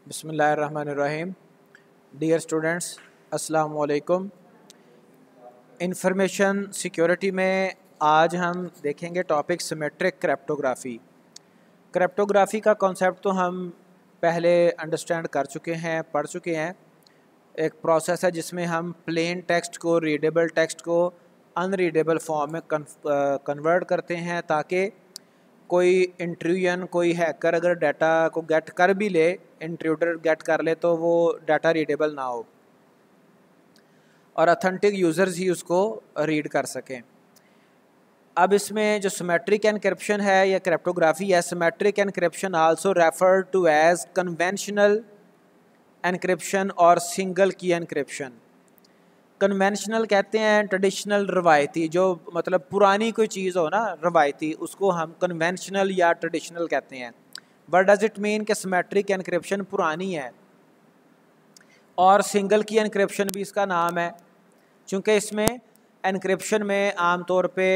बिस्मिल्लाहिर्रहमानिर्रहीम। Dear students, अस्सलाम वालेकुम। इंफॉर्मेशन सिक्योरिटी में आज हम देखेंगे टॉपिक सिमेट्रिक क्रिप्टोग्राफी। क्रिप्टोग्राफी का कॉन्सेप्ट तो हम पहले अंडरस्टैंड कर चुके हैं, पढ़ चुके हैं। एक प्रोसेस है जिसमें हम प्लेन टेक्स्ट को, रीडेबल टेक्स्ट को अनरीडेबल फॉर्म में कन्वर्ट करते हैं ताकि कोई इंट्रूजन, कोई हैकर अगर डाटा को गेट कर भी ले, इंट्रूडर गेट कर ले, तो वो डाटा रीडेबल ना हो और ऑथेंटिक यूज़र्स ही उसको रीड कर सकें। अब इसमें जो सिमेट्रिक एनक्रिप्शन है या क्रिप्टोग्राफी है, symmetric encryption also refer to as conventional encryption और सिंगल की एनक्रिप्शन। कन्वेंशनल कहते हैं ट्रेडिशनल, रवायती, जो मतलब पुरानी कोई चीज़ हो ना रवायती, उसको हम कन्वेंशनल या ट्रेडिशनल कहते हैं। व्हाट डज इट मीन कि सिमेट्रिक एनक्रिप्शन पुरानी है और सिंगल की एनक्रिप्शन भी इसका नाम है, क्योंकि इसमें एनक्रिप्शन में आमतौर पे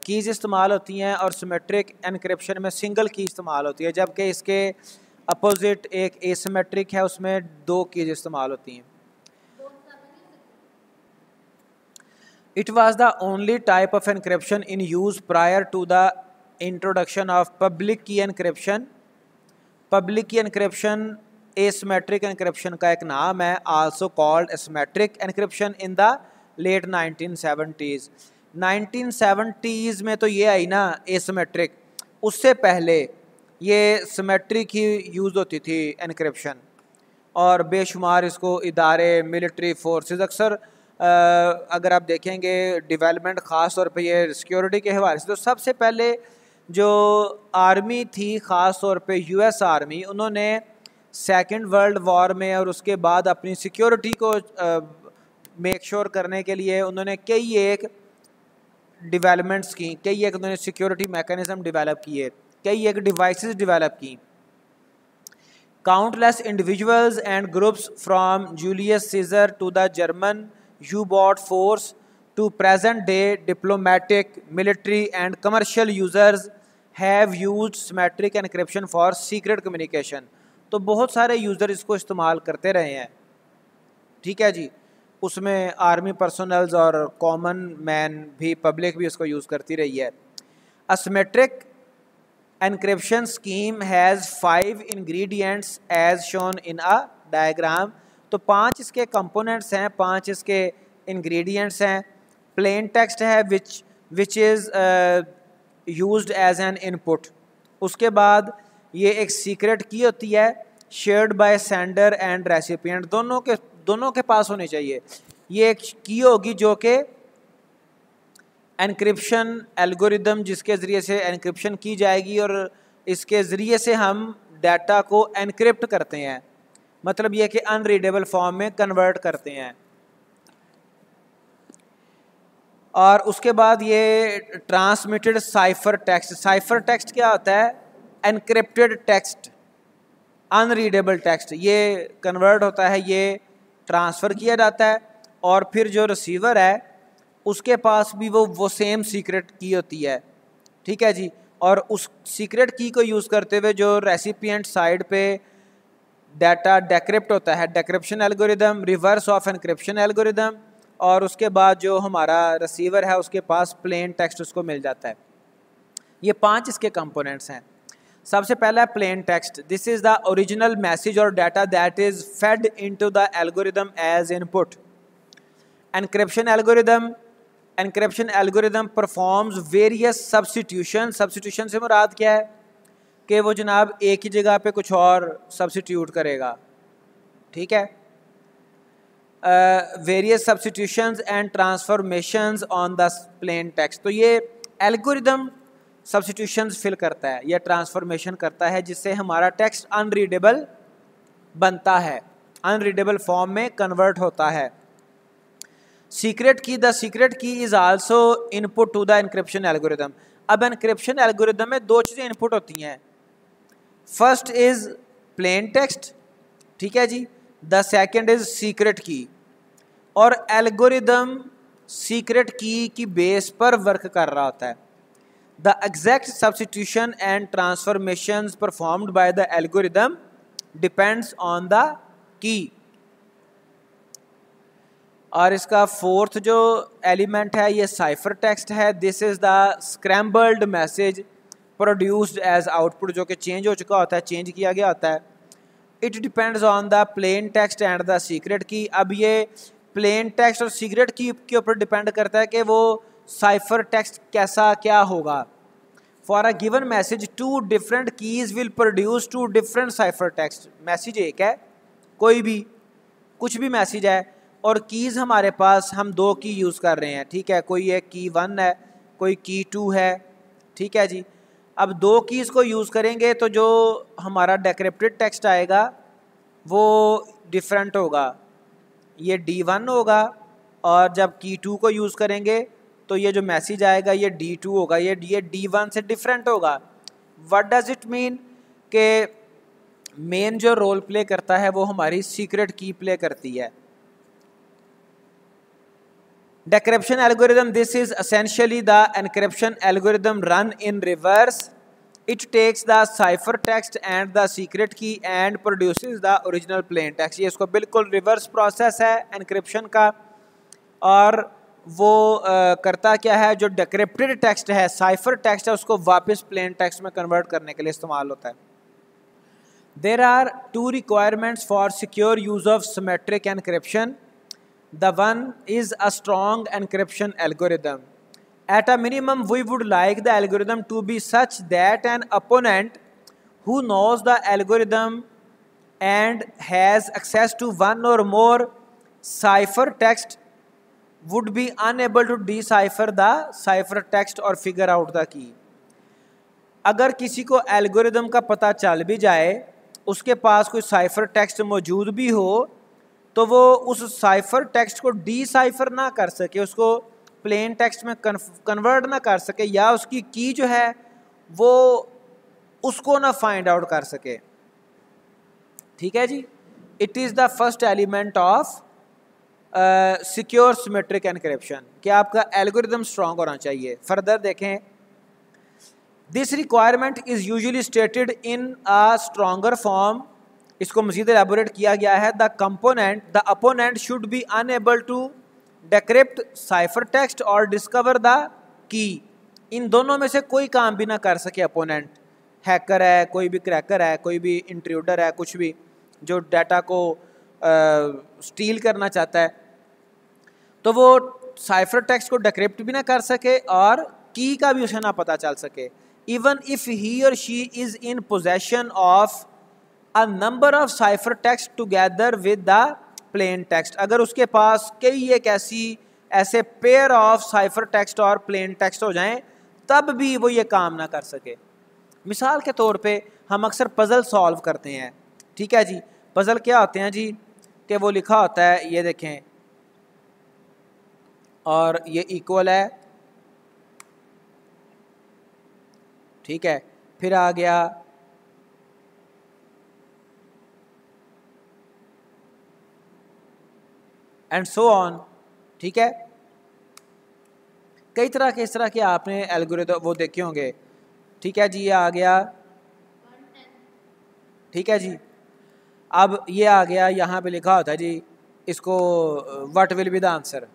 कीज़ इस्तेमाल होती हैं और सिमेट्रिक एनक्रिप्शन में सिंगल की इस्तेमाल होती है, जबकि इसके अपोजिट एक एसिमेट्रिक है, उसमें दो कीज़ इस्तेमाल होती हैं। It was the only type of encryption in use prior to the introduction of public key encryption. Public key encryption asymmetric encryption का एक नाम है, also called asymmetric encryption in the late 1970s. 1970s में तो ये आई ना asymmetric, उससे पहले ये सिमेट्रिक ही यूज़ होती थी एनक्रिप्शन, और बेशुमार इसको इदारे, मिलिट्री फोर्सेस अक्सर अगर आप देखेंगे डेवलपमेंट ख़ास तौर पे ये सिक्योरिटी के हवाले से, तो सबसे पहले जो आर्मी थी, ख़ास तौर पे यूएस आर्मी, उन्होंने सेकंड वर्ल्ड वॉर में और उसके बाद अपनी सिक्योरिटी को मेक श्योर करने के लिए उन्होंने कई एक डेवलपमेंट्स की, कई एक उन्होंने सिक्योरिटी मैकेनिज़्म डेवलप किए, कई एक डिवाइसेस डेवलप की। Countless individuals and groups from Julius Caesar to the German U-boat force to present-day diplomatic, military and commercial users have used symmetric encryption for secret communication. तो बहुत सारे user इसको इस्तेमाल करते रहे हैं, ठीक है जी। उसमें आर्मी पर्सनल्स और कॉमन मैन भी, पब्लिक भी इसको यूज़ करती रही है। Asymmetric encryption scheme has 5 ingredients as shown in a diagram. तो 5 इसके कंपोनेंट्स हैं, 5 इसके इंग्रेडिएंट्स हैं। प्लेन टेक्स्ट है which is used as an input। उसके बाद ये एक सीक्रेट की होती है, shared by sender and recipient, दोनों के पास होनी चाहिए। ये एक की होगी जो कि एनक्रिप्शन एल्गोरिदम, जिसके ज़रिए से एनक्रिप्शन की जाएगी और इसके ज़रिए से हम डाटा को एनक्रिप्ट करते हैं, मतलब ये कि अनरीडेबल फॉर्म में कन्वर्ट करते हैं। और उसके बाद ये transmitted cipher text. Cipher text क्या होता है? एनक्रिप्टेड टेक्स्ट, अनरीडेबल टेक्स्ट, ये कन्वर्ट होता है, ये ट्रांसफ़र किया जाता है और फिर जो रिसीवर है उसके पास भी वो सेम सीक्रेट की होती है, ठीक है जी। और उस सीक्रेट की को यूज़ करते हुए जो रेसिपिएंट साइड पे डाटा डेक्रिप्ट होता है, decryption algorithm, reverse of encryption algorithm, और उसके बाद जो हमारा रिसीवर है उसके पास प्लेन टेक्स्ट उसको मिल जाता है। ये 5 इसके कंपोनेंट्स हैं। सबसे पहला है plain text. This is the original message और data that is fed into the algorithm as input. Encryption algorithm performs various substitution. Substitution से मुराद क्या है कि वो जनाब एक ही जगह पे कुछ और सब्स्टिट्यूट करेगा, ठीक है। Various substitutions and transformations on the plain text. तो ये एल्गोरिदम सब्स्टिट्यूशंस फिल करता है या ट्रांसफॉर्मेशन करता है जिससे हमारा टेक्स्ट अनरीडेबल बनता है, अनरीडेबल फॉर्म में कन्वर्ट होता है। Secret key, the secret key is also input to the encryption algorithm. अब एनक्रिप्शन एल्गोरिदम में 2 चीज़ें इनपुट होती हैं। फर्स्ट इज़ प्लेन टेक्स्ट, ठीक है जी। The second is secret key. और एल्गोरिदम सीक्रेट की बेस पर वर्क कर रहा होता है। The exact substitution and transformations performed by the algorithm depends on the key. और इसका फोर्थ जो एलिमेंट है ये साइफर टेक्स्ट है। This is the scrambled message produced as output, जो कि चेंज हो चुका होता है, चेंज किया गया होता है। It depends on the plain text and the secret की। अब ये प्लेन टेक्स्ट और सीक्रेट की के ऊपर डिपेंड करता है कि वो साइफर टेक्स्ट कैसा क्या होगा। For a given message 2 different keys will produce 2 different cipher text. Message एक है, कोई भी कुछ भी मैसेज है, और कीज़ हमारे पास हम 2 की यूज़ कर रहे हैं, ठीक है। कोई एक की 1 है, कोई की 2 है, ठीक है जी। अब 2 कीज़ को यूज़ करेंगे तो जो हमारा डिक्रिप्टेड टेक्स्ट आएगा वो डिफरेंट होगा, ये D1 होगा। और जब की 2 को यूज़ करेंगे तो ये जो मैसेज आएगा ये D2 होगा, ये D1 से डिफरेंट होगा। व्हाट डज इट मीन कि मेन जो रोल प्ले करता है वो हमारी सीक्रेट की प्ले करती है। Decryption algorithm, this is essentially the encryption algorithm run in reverse. It takes the ciphertext and the secret key and produces the original plain text. ये इसको बिल्कुल रिवर्स प्रोसेस है एनक्रिप्शन का, और वो करता क्या है, जो डिक्रिप्टेड टेक्स्ट है, साइफर टेक्स्ट है, उसको वापस प्लेन टेक्स्ट में कन्वर्ट करने के लिए इस्तेमाल होता है। There are 2 requirements for secure use of symmetric encryption. The one is a strong encryption algorithm. At a minimum, we would like the algorithm to be such that an opponent who knows the algorithm and has access to one or more ciphertext would be unable to decipher the ciphertext or figure out the key. अगर किसी को algorithm का पता चल भी जाए, उसके पास कोई साइफर टेक्स्ट मौजूद भी हो, तो वो उस साइफर टेक्स्ट को डीसाइफर ना कर सके, उसको प्लेन टेक्स्ट में कन्वर्ट ना कर सके, या उसकी की जो है वो उसको ना फाइंड आउट कर सके, ठीक है जी। It is the first element of secure symmetric encryption कि आपका एल्गोरिदम स्ट्रॉन्ग होना चाहिए। फर्दर देखें, this requirement is usually stated in a stronger form. इसको मज़ीद एलैबोरेट किया गया है। The opponent should be unable to decrypt cipher text और डिस्कवर द की। इन दोनों में से कोई काम भी ना कर सके अपोनेंट, हैकर है, कोई भी क्रैकर है, कोई भी इंट्रूडर है, कुछ भी जो डाटा को स्टील करना चाहता है, तो वो साइफर टेक्स्ट को डिक्रिप्ट भी ना कर सके और की का भी उसे ना पता चल सके। इवन इफ ही और she is in possession of a number of ciphertext together with the plain text, अगर उसके पास कई एक ऐसे पेयर ऑफ ciphertext और plain text हो जाएं, तब भी वो ये काम ना कर सके। मिसाल के तौर पे हम अक्सर पज़ल सॉल्व करते हैं, ठीक है जी। पज़ल क्या होते हैं जी, कि वो लिखा होता है, ये देखें, और ये इक्वल है, ठीक है, फिर आ गया एंड सो ऑन, ठीक है। कई तरह के इस तरह के आपने एल्गोरिथम वो देखे होंगे, ठीक है जी। ये आ गया, ठीक है जी। अब ये आ गया, यहाँ पे लिखा होता है जी इसको what will be the answer.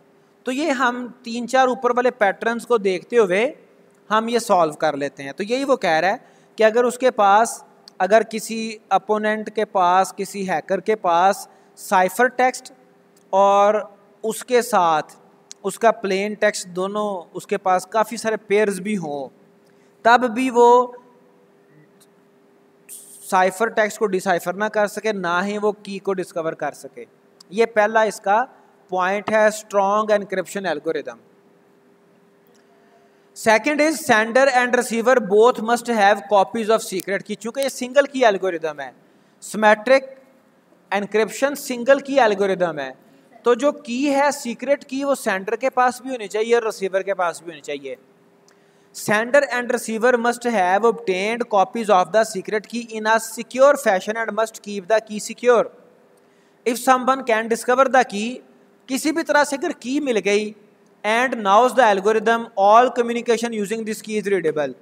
तो ये हम 3-4 ऊपर वाले पैटर्न्स को देखते हुए हम ये सॉल्व कर लेते हैं। तो यही वो कह रहा है कि अगर उसके पास, अगर किसी अपोनेंट के पास, किसी हैकर के पास साइफर टेक्स्ट और उसके साथ उसका प्लेन टेक्स्ट, दोनों उसके पास काफ़ी सारे पेयर्स भी हों, तब भी वो साइफर टेक्स्ट को डिसाइफर ना कर सके, ना ही वो की को डिस्कवर कर सके। ये पहला इसका पॉइंट है, strong encryption algorithm. Second is sender and receiver both must have copies of secret की। चूंकि ये सिंगल की एल्गोरिदम है, सिमेट्रिक एनक्रिप्शन सिंगल की एल्गोरिदम है, तो जो की है सीक्रेट की वो सेंडर के पास भी होनी चाहिए और रिसीवर के पास भी होनी चाहिए। Sender and receiver must have obtained copies of the secret key in a secure fashion and must keep the key secure. If someone can discover the key, किसी भी तरह से अगर की मिल गई, and knows the algorithm, all communication using this key is readable,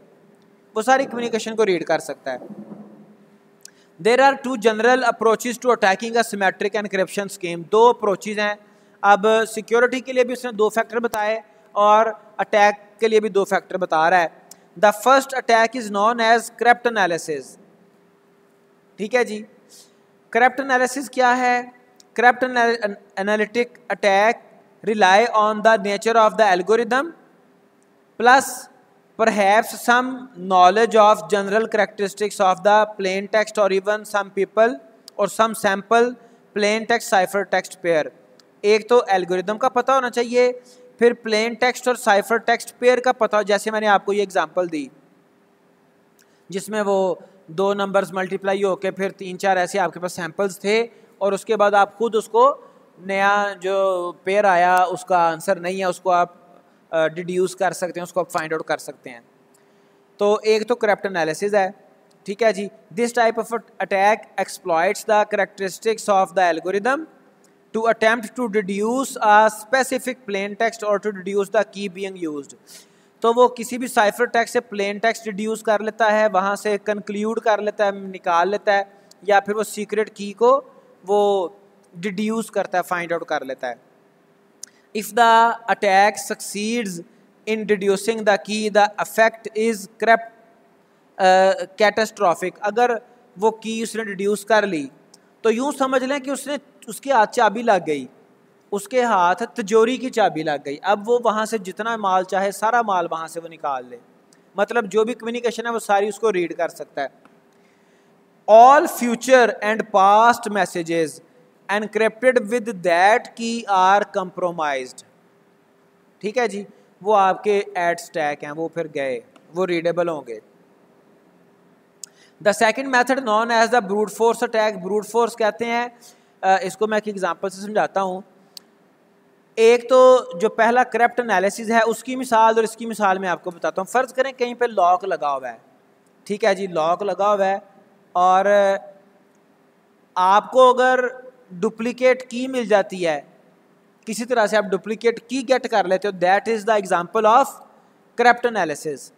वो सारी communication को रीड कर सकता है। There are two general approaches to attacking a symmetric encryption scheme. दो अप्रोचेज हैं। अब सिक्योरिटी के लिए भी उसने दो फैक्टर बताए और अटैक के लिए भी दो फैक्टर बता रहा है। The first attack is known as crypt analysis. ठीक है जी। क्रिप्ट एनालिसिस क्या है? Crypt analytic attack rely on the nature of the algorithm plus perhaps some knowledge of general characteristics of the plain text or even some people or some sample plain text cipher text pair। एक तो algorithm का पता होना चाहिए, फिर plane text और cipher text pair का पता हो। जैसे मैंने आपको ये एग्जांपल दी जिसमें वो दो नंबर्स मल्टीप्लाई होके फिर 3-4 ऐसे आपके पास सैंपल्स थे और उसके बाद आप खुद उसको नया जो पेयर आया उसका आंसर नहीं है, उसको आप डिड्यूस कर सकते हैं, उसको आप फाइंड आउट कर सकते हैं। तो एक तो क्रिप्ट एनालिसिस है। ठीक है जी। This type of attack exploits the characteristics of the algorithm to attempt to deduce a specific plain text और to deduce the key being used. तो वो किसी भी साइफर टेक्स्ट से प्लेन टेक्स्ट डिड्यूस कर लेता है, वहाँ से कंक्लूड कर लेता है, निकाल लेता है, या फिर वो सीक्रेट की को वो डिड्यूस करता है, फाइंड आउट कर लेता है। If the attack succeeds in deducing the key the effect is catastrophic. अगर वो की उसने डिड्यूस कर ली तो यूं समझ लें कि उसके हाथ चाबी लग गई, उसके हाथ तिजोरी की चाबी लग गई। अब वो वहाँ से जितना माल चाहे सारा माल वहाँ से वो निकाल ले, मतलब जो भी कम्युनिकेशन है वो सारी उसको रीड कर सकता है। All future and past messages encrypted with that की आर कंप्रोमाइज्ड। ठीक है जी। वो आपके एट स्टैक हैं, वो फिर गए, वो रीडेबल होंगे। The second method known as the brute force attack. Brute force कहते हैं, इसको मैं एक एग्जांपल से समझाता हूँ। एक तो जो पहला क्रिप्ट एनालिसिस है उसकी मिसाल और इसकी मिसाल मैं आपको बताता हूँ। फ़र्ज़ करें कहीं पे लॉक लगा हुआ है। ठीक है जी। लॉक लगा हुआ है और आपको अगर डुप्लीकेट की मिल जाती है, किसी तरह से आप डुप्लीकेट की गेट कर लेते हो, that is the example of crypt analysis.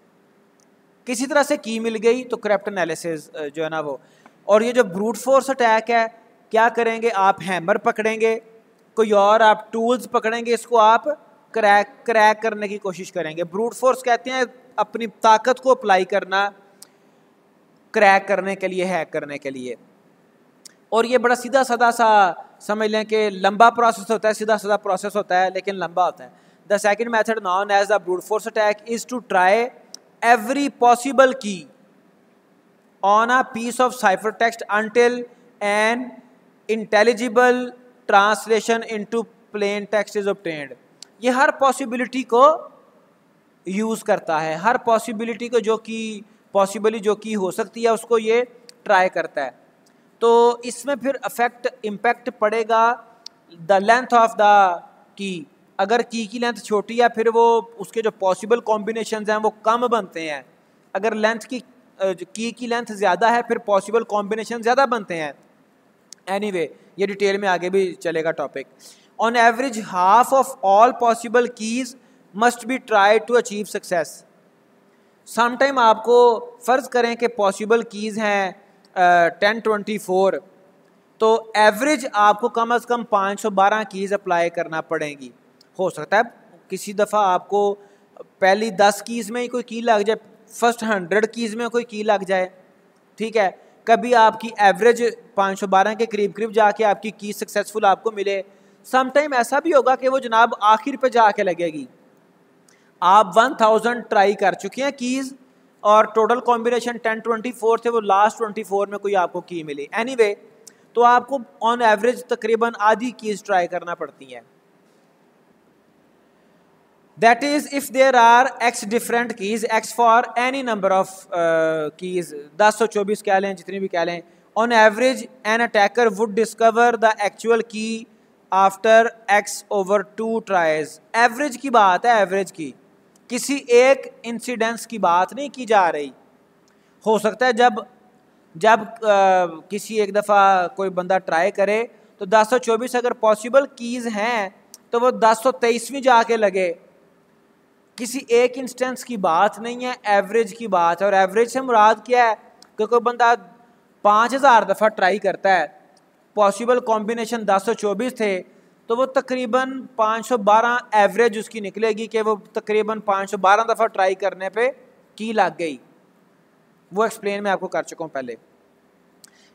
किसी तरह से की मिल गई तो क्रिप्ट एनालिसिस जो है ना वो। और ये जो ब्रूट फोर्स अटैक है, क्या करेंगे? आप हैमर पकड़ेंगे, कोई और आप टूल्स पकड़ेंगे, इसको आप क्रैक करने की कोशिश करेंगे। ब्रूट फोर्स कहते हैं अपनी ताकत को अप्लाई करना क्रैक करने के लिए, हैक करने के लिए। और ये बड़ा सीधा साधा सा समझ लें कि लंबा प्रोसेस होता है, सीधा साधा प्रोसेस होता है लेकिन लंबा होता है। The second method known as the brute force attack is to try every possible key on a piece of ciphertext until an intelligible translation into plain text is obtained। ये हर पॉसिबिलिटी को use करता है, हर possibility को जो कि possibly जो की हो सकती है उसको ये ट्राई करता है। तो इसमें फिर इम्पैक्ट पड़ेगा the length of the key. अगर की लेंथ छोटी है फिर वो उसके जो पॉसिबल कॉम्बिनेशंस हैं वो कम बनते हैं। अगर लेंथ की लेंथ ज़्यादा है फिर पॉसिबल कॉम्बिनेशन ज़्यादा बनते हैं। एनीवे ये डिटेल में आगे भी चलेगा topic. On average half of all possible keys must be try to achieve success. Sometime आपको फ़र्ज़ करें कि पॉसिबल कीज़ हैं 1024, तो एवरेज आपको कम से कम 512 कीज़ अप्लाई करना पड़ेंगी। हो सकता है किसी दफ़ा आपको पहली 10 कीज़ में ही कोई की लग जाए, फर्स्ट 100 कीज़ में कोई की लग जाए। ठीक है। कभी आपकी एवरेज 512 के करीब जाके आपकी की सक्सेसफुल आपको मिले। सम टाइम ऐसा भी होगा कि वो जनाब आखिर पे जाके लगेगी। आप 1000 ट्राई कर चुके हैं कीज़ और टोटल कॉम्बिनेशन 1024 थे, वो लास्ट 24 में कोई आपको की मिली। एनीवे तो आपको ऑन एवरेज तकरीबन आधी कीज़ ट्राई करना पड़ती हैं। That is, if there are x different keys, x for any number of keys, 1024 कह लें, जितनी भी कह लें, on average an attacker would discover the actual key after x over 2 tries। Average की बात है, एवरेज की, किसी एक इंसिडेंस की बात नहीं की जा रही। हो सकता है जब किसी एक दफ़ा कोई बंदा ट्राई करे तो 1024 अगर पॉसिबल कीज़ हैं तो वो 1023वीं जाके लगे। किसी एक इंस्टेंस की बात नहीं है, एवरेज की बात है। और एवरेज से मुराद क्या है कि कोई बंदा 5000 दफ़ा ट्राई करता है, पॉसिबल कॉम्बिनेशन 1024 थे, तो वो तकरीबन 512 एवरेज उसकी निकलेगी कि वो तकरीबन 512 दफ़ा ट्राई करने पे की लग गई। वो एक्सप्लेन मैं आपको कर चुका हूँ पहले।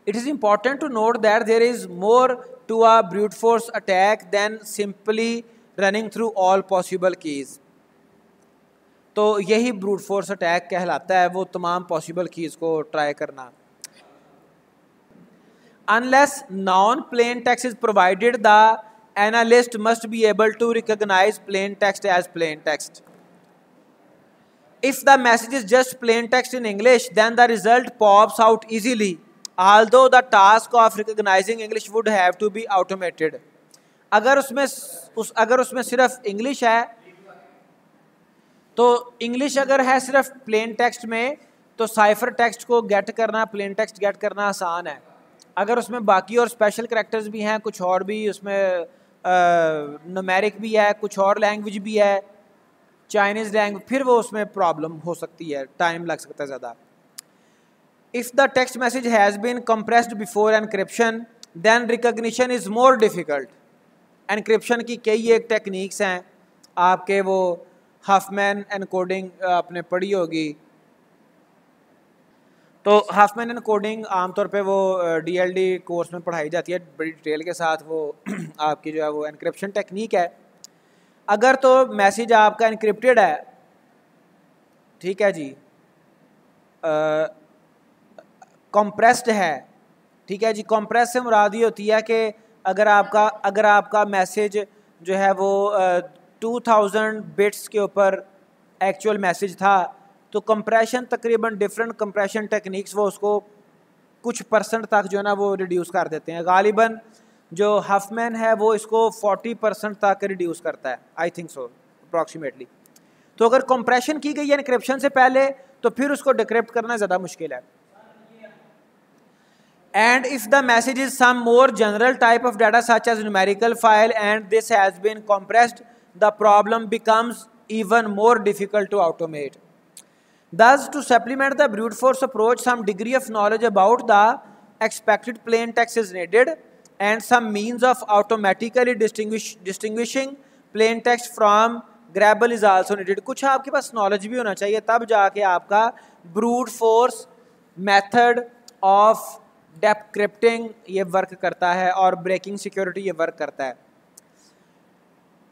It is important to note that there is more to a brute force attack than simply running through all possible keys. तो यही ब्रूट फोर्स अटैक कहलाता है, वो तमाम पॉसिबल कीज़ को ट्राई करना। Unless known plain text is provided, the analyst must be able to recognize plain text as plain text. If the message is just plain text in English, then the result pops out easily, although the task of recognizing English would have to be automated. अगर उसमें सिर्फ English है, तो English अगर है सिर्फ plane text में, तो साइफर टेक्स्ट को गेट करना, प्लेन टेक्स्ट गेट करना आसान है। अगर उसमें बाकी और स्पेशल करैक्टर्स भी हैं, कुछ और भी उसमें न्यूमेरिक भी है, कुछ और लैंग्वेज भी है, चाइनीज़ लैंग्वेज, फिर वो उसमें प्रॉब्लम हो सकती है, टाइम लग सकता है ज़्यादा। If the text message has been compressed before encryption, then recognition is more difficult. Encryption की कई एक टेक्निक्स हैं, आपके वो हाफमैन एनकोडिंग आपने पढ़ी होगी। तो हाफमैन एनकोडिंग आमतौर पे वो DLD कोर्स में पढ़ाई जाती है बड़ी डिटेल के साथ। वो आपकी जो है वो एनक्रिप्शन टेक्निक है। अगर तो मैसेज आपका एनक्रिप्टेड है, ठीक है जी, कंप्रेस्ड है, ठीक है जी। कंप्रेस से मुराद ये होती है कि अगर आपका मैसेज जो है वो 2000 बिट्स के ऊपर एक्चुअल मैसेज था, तो कंप्रेशन तकरीबन डिफरेंट कंप्रेशन टेक्निक्स वो उसको कुछ % तक जो है ना वो रिड्यूस कर देते हैं। गालिबन जो हफमैन है वो इसको 40% तक रिड्यूस करता है, आई थिंक सो अप्रॉक्सीमेटली। तो अगर कंप्रेशन की गई है एनक्रिप्शन से पहले, तो फिर उसको डिक्रिप्ट करना ज़्यादा मुश्किल है। And if the message is some more general type of data such as numerical file and this has been compressed, the problem becomes even more difficult to automate. Thus, to supplement the brute force approach, some degree of knowledge about the expected plain text is needed, and some means of automatically distinguishing plain text from grabble is also needed. कुछ आपके पास knowledge भी होना चाहिए, तब जाके आपका brute force method of डेक्रिप्टिंग ये work करता है और ब्रेकिंग सिक्योरिटी ये वर्क करता है।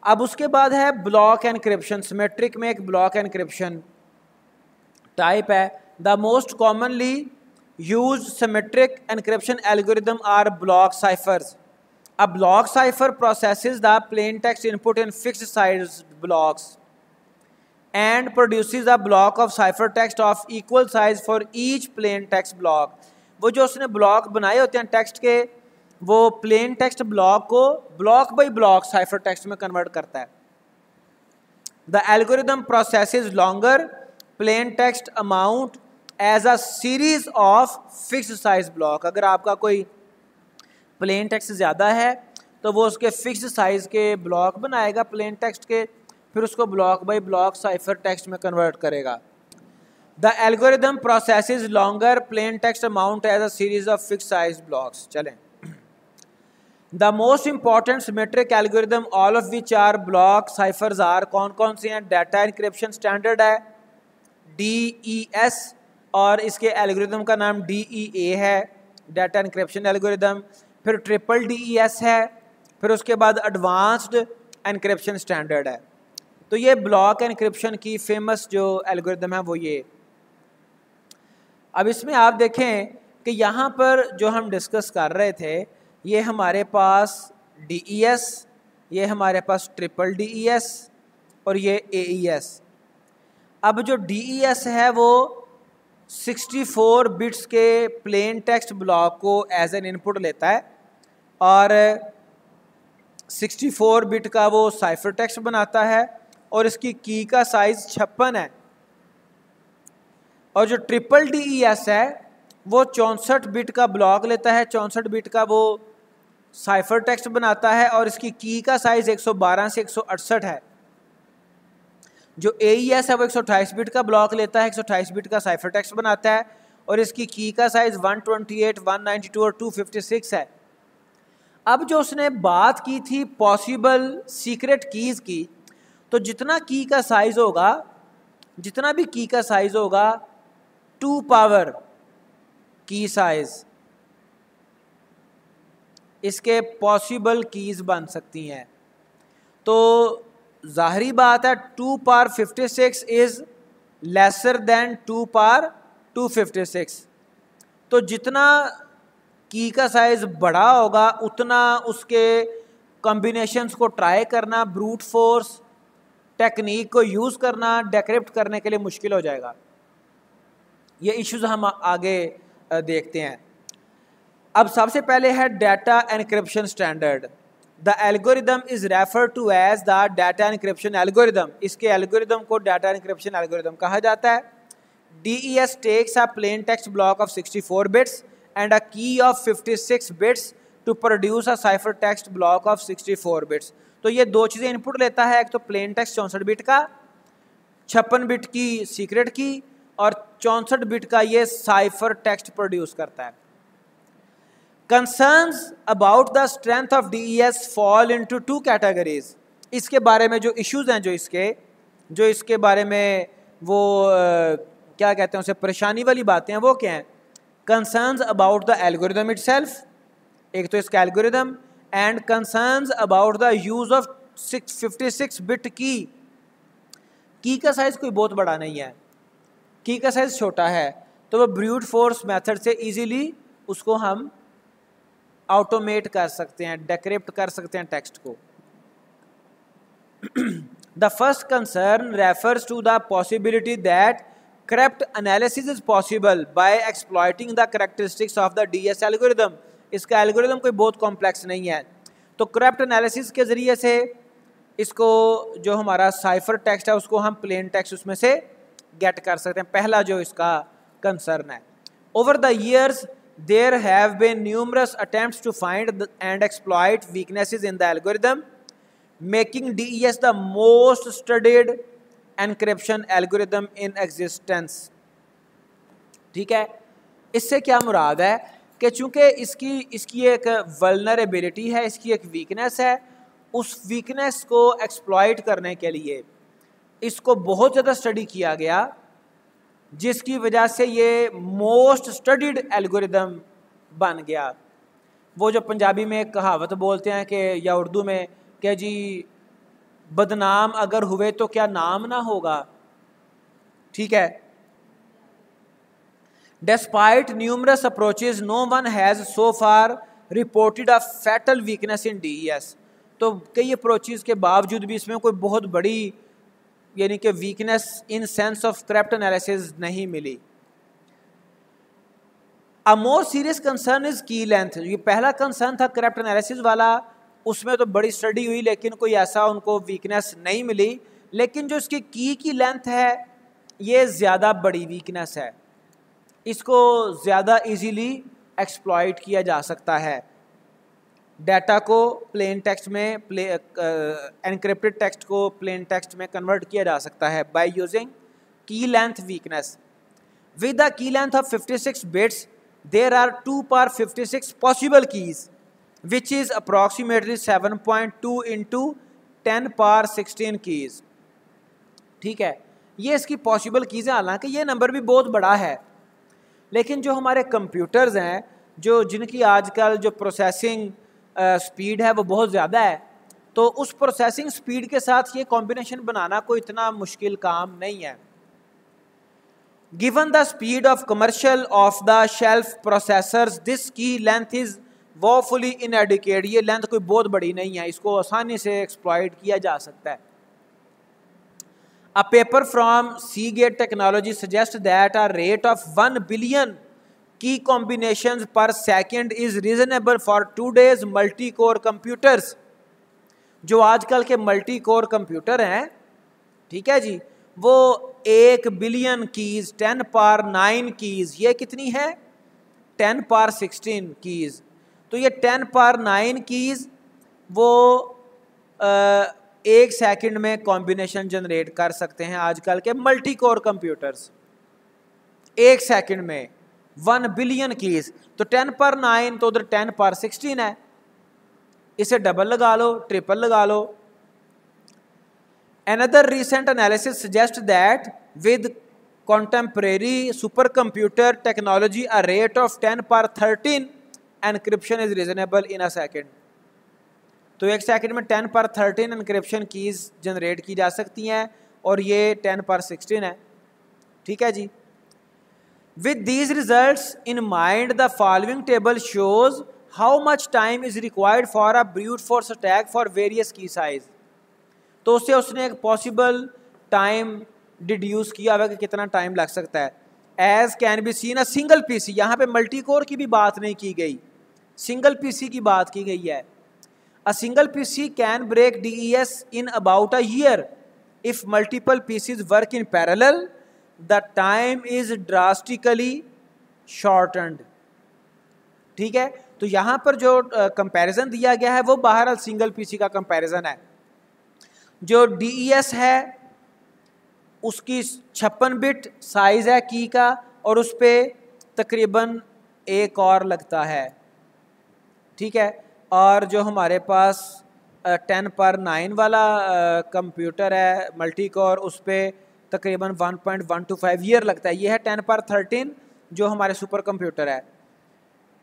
अब उसके बाद है ब्लॉक एनक्रिप्शन। सिमेट्रिक में एक ब्लॉक एनक्रिप्शन टाइप है। The most commonly use symmetric encryption algorithm are block cyphers. A block cipher processes the plain text input in fixed size blocks and produces a block of cipher text of equal size for each plane text block. वो जो उसने block बनाए होते हैं text के, वो plain text block को block by block cipher text में कन्वर्ट करता है। The algorithm processes longer plain text amount as a series of fixed size block. अगर आपका कोई प्लेन टेक्स्ट ज़्यादा है तो वो उसके फिक्स्ड साइज के ब्लॉक बनाएगा प्लेन टेक्स्ट के, फिर उसको block by block cipher text में कन्वर्ट करेगा। The algorithm processes longer plain text amount as a series of fixed size blocks. चलें, the most important symmetric algorithm all of which are block ciphers are. कौन कौन से हैं? Data encryption standard है DES, और इसके algorithm का नाम DEA है, डाटा इंक्रिप्शन एल्गोरिदम। फिर ट्रिपल DES है, फिर उसके बाद एडवांस्ड एनक्रिप्शन स्टैंडर्ड है। तो ये ब्लॉक एनक्रिप्शन की फेमस जो एल्गोरिदम है वो ये। अब इसमें आप देखें कि यहाँ पर जो हम डिस्कस कर रहे थे, ये हमारे पास DES, ये हमारे पास ट्रिपल DES और ये AES। अब जो DES है वो 64 बिट्स के प्लेन टेक्स्ट ब्लॉक को एज एन इनपुट लेता है और 64 बिट का वो साइफर टेक्स्ट बनाता है और इसकी की का साइज 56 है। और जो ट्रिपल DES है वो 64 बिट का ब्लॉक लेता है, 64 बिट का वो साइफर टेक्स्ट बनाता है और इसकी की का साइज 112 से 168 है। जो AES है वो 128 बिट का ब्लॉक लेता है, 128 बिट का साइफर टेक्स्ट बनाता है और इसकी की का साइज़ 128, 192 और 256 है। अब जो उसने बात की थी पॉसिबल सीक्रेट कीज़ की, तो जितना की का साइज़ होगा, जितना भी की का साइज़ होगा 2 पावर की साइज़ इसके पॉसिबल कीज़ बन सकती हैं। तो ज़ाहरी बात है 2 power 56 is lesser than 2 power 256। तो जितना की का साइज़ बड़ा होगा उतना उसके कॉम्बिनेशंस को ट्राई करना, ब्रूट फोर्स टेक्निक को यूज़ करना डेक्रिप्ट करने के लिए मुश्किल हो जाएगा। ये इश्यूज हम आगे देखते हैं। अब सबसे पहले है data encryption standard. The algorithm is refer to as the data encryption algorithm. इसके एल्गोरिदम को डाटा एनक्रिप्शन एल्गोरिदम कहा जाता है। DES takes a plain text block of 64 bits and a key of 56 bits to produce a cipher text block of 64 bits। तो ये दो चीज़ें input लेता है, एक तो प्लेन टेक्स्ट 64 बिट का, 56 बिट की सीक्रेट की और 64 बिट का ये साइफर टेक्स्ट प्रोड्यूस करता है। Concerns about the strength of DES fall into 2 categories। इसके बारे में जो इश्यूज हैं, जो इसके बारे में वो क्या कहते हैं उसे परेशानी वाली बातें हैं, वो क्या हैं? Concerns about the algorithm itself, एक तो इसका algorithm, and concerns about the use of 56 bit की का साइज कोई बहुत बड़ा नहीं है, की का साइज छोटा है, तो वो ब्रूट फोर्स मेथड से इजीली उसको हम ऑटोमेट कर सकते हैं, डेक्रिप्ट कर सकते हैं टेक्स्ट को। The first concern refers to the possibility that corrupt analysis is possible by exploiting the characteristics of the DS algorithm। इसका एल्गोरिदम कोई बहुत कॉम्प्लेक्स नहीं है, तो करप्ट एनालिसिस के ज़रिए से इसको जो हमारा साइफर टेक्स्ट है उसको हम प्लेन टेक्स्ट उसमें से गेट कर सकते हैं। पहला जो इसका कंसर्न है, over the years there have been numerous attempts to find and exploit weaknesses in the algorithm, making DES the most studied encryption algorithm in existence. ठीक है, इससे क्या मुराद है कि चूंकि इसकी एक वल्नरेबिलिटी है, इसकी एक वीकनेस है, उस वीकनेस को एक्सप्लॉइट करने के लिए इसको बहुत ज़्यादा स्टडी किया गया, जिसकी वजह से ये मोस्ट स्टडीड एल्गोरिदम बन गया। वो जो पंजाबी में एक कहावत बोलते हैं कि या उर्दू में कि जी बदनाम अगर हुए तो क्या नाम ना होगा। ठीक है, despite numerous approaches no one has so far reported a fatal weakness in DES। तो कई अप्रोचेज के बावजूद भी इसमें कोई बहुत बड़ी यानी कि weakness in sense of corrupt analysis नहीं मिली। अ मोर सीरियस कंसर्न इज की लेंथ। ये पहला कंसर्न था करप्ट एनालिसिस वाला, उसमें तो बड़ी स्टडी हुई लेकिन कोई ऐसा उनको वीकनेस नहीं मिली। लेकिन जो इसकी की लेंथ है ये ज़्यादा बड़ी वीकनेस है, इसको ज़्यादा इजीली एक्सप्लॉइट किया जा सकता है। डाटा को प्लेन टेक्स्ट में एनक्रिप्टेड टेक्स्ट को प्लेन टेक्स्ट में कन्वर्ट किया जा सकता है by using key length weakness. With the key length of 56 bits there are 2 power 56 possible keys which is approximately 7.2 into 10 power 16 keys. ठीक है, ये इसकी पॉसिबल कीज़ हैं, हालांकि ये नंबर भी बहुत बड़ा है, लेकिन जो हमारे कंप्यूटर्स हैं जो जिनकी आजकल जो प्रोसेसिंग स्पीड है वो बहुत ज़्यादा है, तो उस प्रोसेसिंग स्पीड के साथ ये कॉम्बिनेशन बनाना कोई इतना मुश्किल काम नहीं है। Given the speed of commercial of the shelf processors this की लेंथ इज़ वॉफुली इनएडिकेट। ये लेंथ कोई बहुत बड़ी नहीं है, इसको आसानी से एक्सप्लॉइट किया जा सकता है। A paper from Seagate technology suggest that a rate of 1 billion की कॉम्बिनेशंस पर second is reasonable for today's multi core computers. जो आजकल के मल्टी कोर कंप्यूटर हैं, ठीक है जी, वो 1 बिलियन कीज़ 10 पावर 9 कीज़, ये कितनी है 10 पावर 16 कीज़, तो ये 10 पावर 9 कीज़ वो 1 सेकंड में कॉम्बिनेशन जनरेट कर सकते हैं आजकल के मल्टी कोर कंप्यूटर्स 1 सेकंड में। 1 बिलियन कीज, तो 10 पर 9 तो उधर 10 पर 16 है, इसे डबल लगा लो, ट्रिपल लगा लो। Another recent analysis suggests that with contemporary supercomputer technology, a rate of 10 per 13 encryption is reasonable in a second. तो एक सेकंड में 10 पर 13 एनक्रिप्शन कीज जनरेट की जा सकती हैं और ये 10 पर 16 है। ठीक है जी। With these results in mind, the following table shows how much time is required for a brute force attack for various key size. तो उससे उसने एक पॉसिबल टाइम डिड्यूस किया हुआ कि कितना टाइम लग सकता है। As can be seen a single PC, यहाँ पे मल्टी कोर की भी बात नहीं की गई, सिंगल पीसी की बात की गई है। A single PC can break DES in about a year if multiple PCs work in parallel, the time is drastically shortened. ठीक है, तो यहाँ पर जो कंपैरिजन दिया गया है वो बहरहाल सिंगल पीसी का कंपैरिजन है। जो डीईएस है उसकी 56 बिट साइज है की का और उस पर तकरीबन एक और लगता है। ठीक है, और जो हमारे पास 10 पर 9 वाला कंप्यूटर है मल्टी कोर, उस पर तकरीबन 1.125 ईयर लगता है। ये है 10 पर 13 जो हमारे सुपर कंप्यूटर है,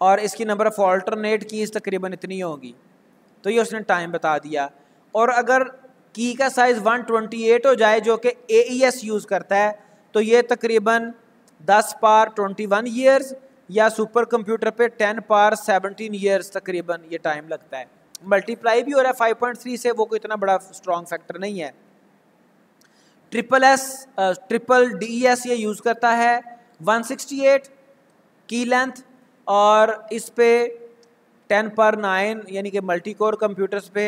और इसकी नंबर ऑफ ऑल्टरनेट कीज तकरीबन इतनी होगी। तो ये उसने टाइम बता दिया। और अगर की का साइज़ 128 हो जाए जो कि AES यूज़ करता है, तो ये तकरीबन 10 पर 21 ईयर्स या सुपर कंप्यूटर पे 10 पर 17 ईयर्स तकरीबन ये टाइम लगता है। मल्टीप्लाई भी हो रहा है 5.3 से, वो कोई इतना बड़ा स्ट्रॉन्ग फैक्टर नहीं है। ट्रिपल DES ये यूज़ करता है 168 की लेंथ, और इस पे 10 पर 9 यानी कि मल्टी कोर कंप्यूटर्स पे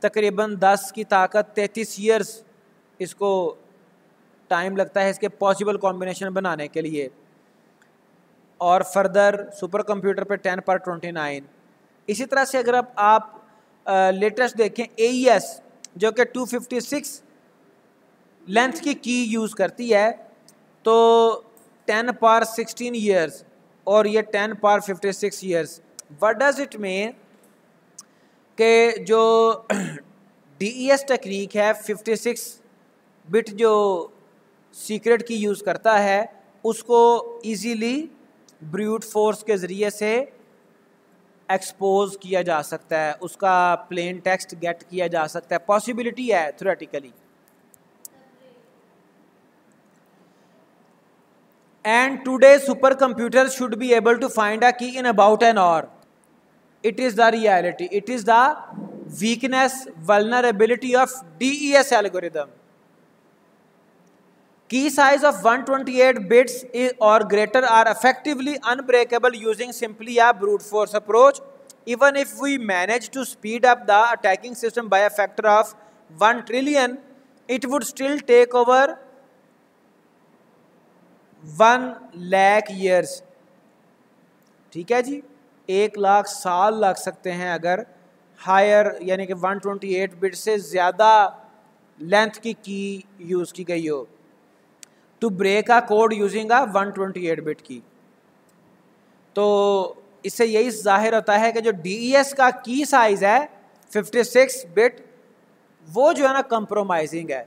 तकरीबन 10 की ताकत 33 ईयर्स इसको टाइम लगता है इसके पॉसिबल कॉम्बिनेशन बनाने के लिए। और फर्दर सुपर कंप्यूटर पे 10 पर 29। इसी तरह से अगर आप लेटेस्ट देखें AES जो कि 256 लेंथ की यूज़ करती है, तो 10 पर 16 ईयर्स और ये 10 पर 56 years. What does it mean कि जो DES टेक्निक है 56 बिट जो सीक्रेट की यूज़ करता है, उसको इजीली ब्रूट फोर्स के ज़रिए से एक्सपोज किया जा सकता है, उसका प्लेन टेक्स्ट गेट किया जा सकता है, पॉसिबिलिटी है theoretically. And today supercomputers should be able to find a key in about an hour. It is the reality. It is the weakness, vulnerability of DES algorithm. Key size of 128 bits or greater are effectively unbreakable using simply a brute force approach. Even if we manage to speed up the attacking system by a factor of 1 trillion, it would still take over 1 lakh years. ठीक है जी, 1 लाख साल लग सकते हैं अगर higher यानी कि 128 bit से ज़्यादा लेंथ की यूज़ की गई हो to break a code using a 128 bit key. तो इससे यही जाहिर होता है कि जो DES का की साइज़ है 56 बिट, वो जो है ना कंप्रोमाइजिंग है,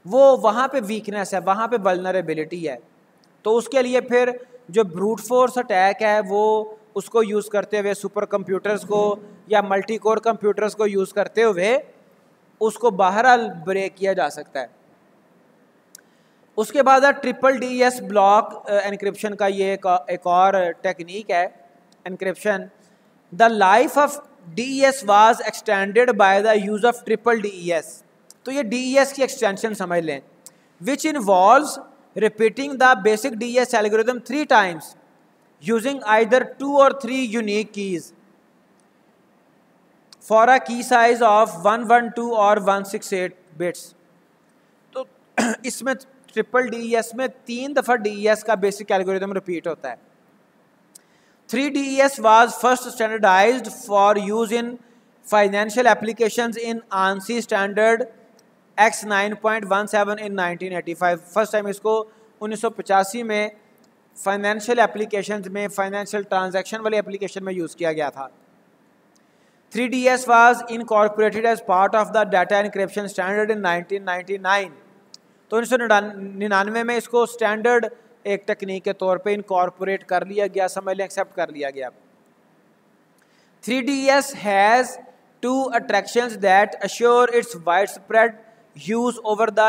वो वहाँ पे वीकनेस है, वहाँ पे वल्नरेबिलिटी है। तो उसके लिए फिर जो ब्रूट फोर्स अटैक है वो उसको यूज़ करते हुए सुपर कंप्यूटर्स को या मल्टी कोर कंप्यूटर्स को यूज़ करते हुए उसको बहरहाल ब्रेक किया जा सकता है। उसके बाद ट्रिपल DES ब्लॉक एनक्रिप्शन का ये एक और टेक्निक है encryption. The life of DES was extended by the use of triple DES। तो ये DES की एक्सटेंशन समझ लें, which involves repeating the basic DES algorithm 3 times using either 2 or 3 unique keys for a key size of 112 or 168 bits। तो इसमें triple DES में 3 दफ़ा DES का बेसिक एल्गोरिथम रिपीट होता है। 3 DES was first standardized for use in financial applications in ANSI standard X 9.17 in 1985। First time इसको 1985 में financial applications में, फाइनेंशियल ट्रांजैक्शन वाले एप्लीकेशन में यूज़ किया गया था। 3DS was incorporated as part of the data encryption standard in 1999। तो 1999 में इसको स्टैंडर्ड एक टेक्निक के तौर पे इनकॉर्पोरेट कर लिया गया, समझ लें एक्सेप्ट कर लिया गया। 3DS has two attractions that assure its widespread use over the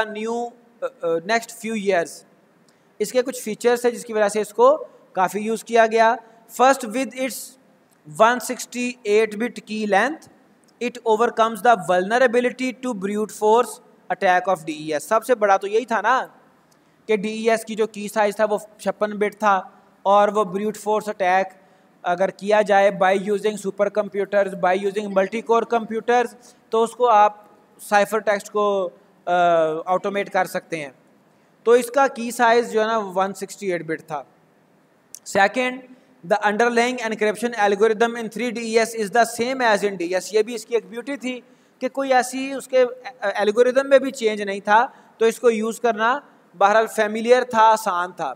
next few years। इसके कुछ फीचर्स है जिसकी वजह से इसको काफ़ी यूज़ किया गया। First, with its 168-bit key length, it overcomes the vulnerability to brute force attack of DES। सबसे बड़ा तो यही था ना कि DES की जो की साइज था वो 56 बिट था, और वो ब्रूट फोर्स अटैक अगर किया जाए by using super computers, by using multi core computers, तो उसको आप साइफर टेक्स्ट को ऑटोमेट कर सकते हैं। तो इसका की साइज जो है ना 168 बिट था। Second, the underlying encryption algorithm in 3DS is the same as in DS। ये भी इसकी एक ब्यूटी थी कि कोई ऐसी उसके एल्गोरिदम में भी चेंज नहीं था, तो इसको यूज़ करना बहरहाल फेमिलियर था, आसान था।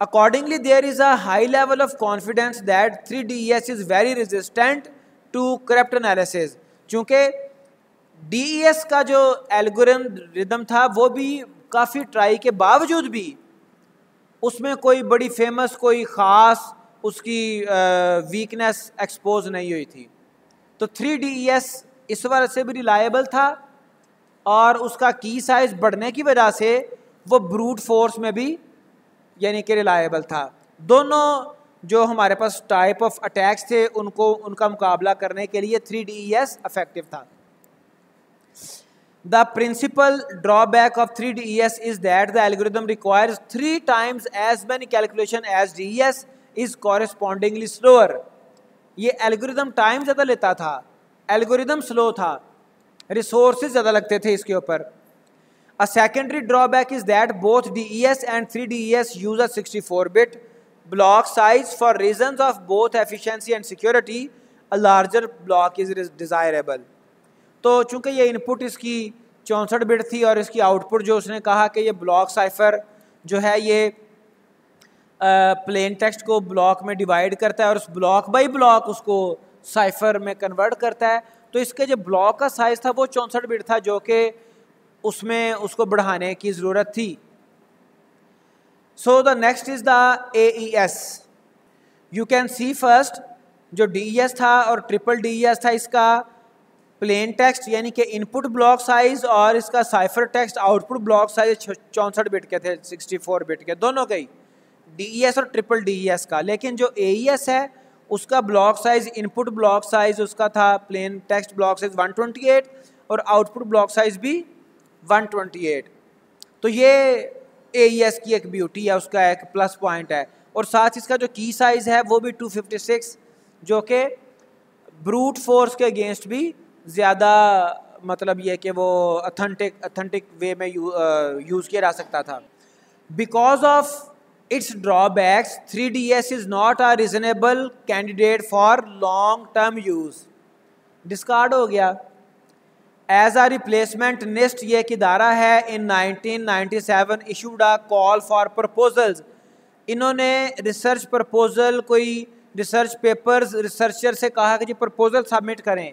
Accordingly there is a high level of confidence that 3DS is very resistant to corrupt analysis. चूँकि DES का जो एल्गोरिदम था वो भी काफ़ी ट्राई के बावजूद भी उसमें कोई बड़ी फेमस, कोई ख़ास उसकी वीकनेस एक्सपोज नहीं हुई थी। तो 3DS इस वजह से भी रिलायबल था, और उसका की साइज बढ़ने की वजह से वो ब्रूट फोर्स में भी यानी कि रिलायबल था। दोनों जो हमारे पास टाइप ऑफ अटैक्स थे उनका मुकाबला करने के लिए 3DS इफेक्टिव था। The principal drawback of 3DS is that the algorithm requires 3 times as many calculation as DES is correspondingly slower। ये एल्गोरिदम टाइम ज़्यादा लेता था, एल्गोरिदम स्लो था, रिसोर्सेज ज़्यादा लगते थे इसके ऊपर। A secondary drawback is that both DES and 3DS use a 64-bit block size for reasons of both efficiency and security. A larger block is desirable। तो चूंकि ये इनपुट इसकी 64 बिट थी और इसकी आउटपुट जो उसने कहा कि ये ब्लॉक साइफर जो है ये प्लेन टेक्स्ट को ब्लॉक में डिवाइड करता है और उस ब्लॉक बाई ब्लॉक उसको साइफर में कन्वर्ट करता है, तो इसके जो ब्लॉक का साइज़ था वो 64 बिट था, जो कि उसमें उसको बढ़ाने की ज़रूरत थी। So the next is the AES। You can see first जो DES था और DES था, इसका प्लेन टेक्स्ट यानी कि इनपुट ब्लॉक साइज और इसका cipher text output block size 64 bit के थे, 64 बिट के दोनों के ही, DES और DES का। लेकिन जो AES है उसका block size, input block size उसका था प्लेन टेक्स्ट ब्लॉक साइज 128 और आउटपुट ब्लॉक साइज भी 128। तो ये AES की एक ब्यूटी है, उसका एक प्लस पॉइंट है। और साथ इसका जो की साइज है वो भी 256, जो कि ब्रूट फोर्स के अगेंस्ट भी ज़्यादा, मतलब ये कि वो अथेंटिक वे में यूज़ किया जा सकता था। Because of its drawbacks 3DS is not a reasonable candidate for long term use. Discard हो गया। एज अ रिप्लेसमेंट NIST ये एक इदारा है, in 1997 issued a call for proposals. इन्होंने रिसर्च प्रपोजल, कोई रिसर्च पेपर्स रिसर्चर से कहा कि जी प्रपोजल सबमिट करें,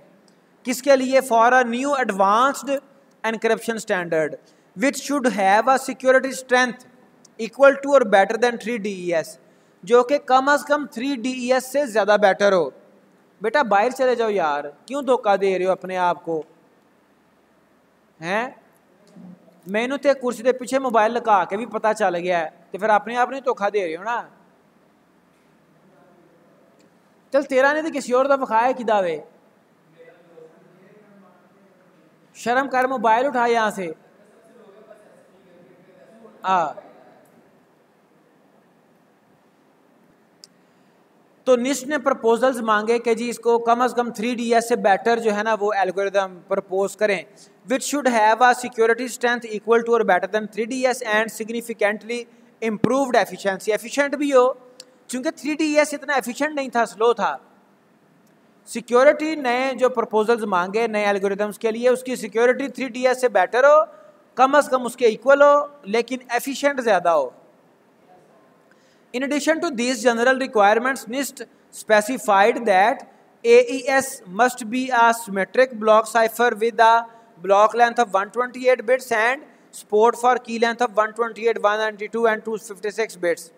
किसके लिए? For a new advanced encryption standard which should have a security strength equal to और बेटर देन 3DS, जो कि कम अज़ कम 3DS से ज़्यादा बेटर हो। बेटा बाहर चले जाओ यार, क्यों धोखा दे रहे हो अपने आप को हैं? मैनू तो कुर्सी के पीछे मोबाइल लगा के भी पता चल गया है, तो फिर अपने आप नहीं धोखा दे रहे हो ना। चल तेरा नहीं तो किसी और का विखाया कि दावे, शर्म कर, मोबाइल उठा यहाँ से। तो NIST ने प्रपोजल्स मांगे कि जी इसको कम अज़ कम 3DS से बेटर जो है ना वो एल्गोरिदम प्रपोज करें, which should have a security strength equal to और better than 3DS and significantly improved efficiency. Efficient भी हो, क्योंकि 3DS इतना एफिशिएंट नहीं था, स्लो था। सिक्योरिटी नए जो प्रपोजल्स मांगे नए एल्गोरिदम्स के लिए, उसकी सिक्योरिटी 3DS से बेटर हो, कम अज़ कम उसके इक्वल हो, लेकिन एफिशिएंट ज़्यादा हो। In addition to these general requirements, NIST specified that AES must be a symmetric block cipher with a block length of 128 bits and support for key length of 128, 192 and 256 bits.